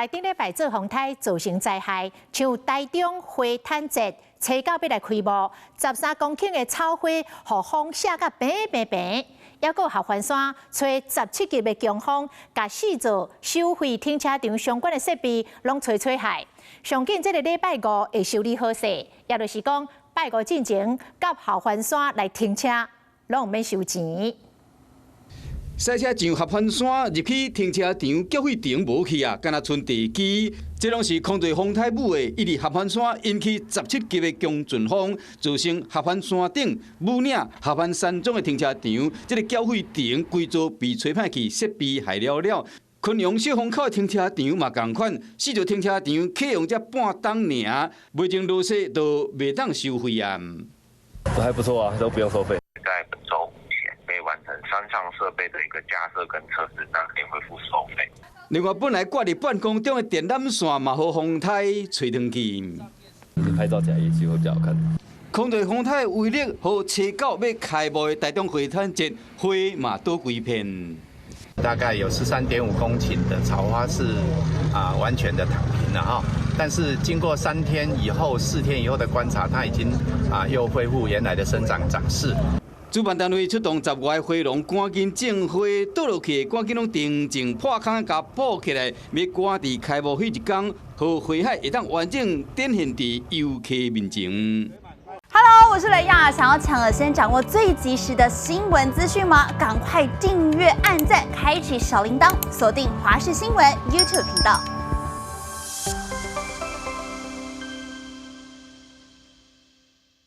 来顶礼拜做风台造成灾害，像台中花毯节，初九要来开幕，13公顷的草花，互风晒甲平平平。还有合欢山找17级的强风，甲4座收费停车场相关的设备拢吹害。上紧这个礼拜5会修理好势，也就是讲拜5进前到合欢山来停车，拢毋免收钱。 赛车上合欢山入去停车场缴费亭无去啊，敢若剩地基。这拢是空对风台舞的，一日合欢山引起17级的强阵风，造成合欢山顶、武岭、合欢山庄的停车场，这个缴费亭规座被吹歹去，设备害了。昆阳小风口的停车场嘛同款，4座停车场启用才半冬尔，未经落雪都袂当收费啊。还不错啊，都不用收费。在本周5前可以完成山上设备的一个架设跟测试，那可以恢复收费。另外，本来挂伫半空中的电缆线嘛，互风台吹断去。拍照起来也许会比较好看。空对风台威力，和初9要开幕的台中花毯节花嘛多几片。大概有13.5公顷的草花是完全的躺平了哈，但是经过3天以后、4天以后的观察，它已经又恢复原来的生长长势。 主办单位出动10外花农，赶紧种花，倒落去赶紧拢定静破空，甲补起来，要赶伫开幕迄一天，和花海会当完整展现伫游客面前。Hello， 我是雷亚，想要抢先掌握最及时的新闻资讯吗？赶快订阅、按赞、开启小铃铛，锁定华视新闻 YouTube 频道。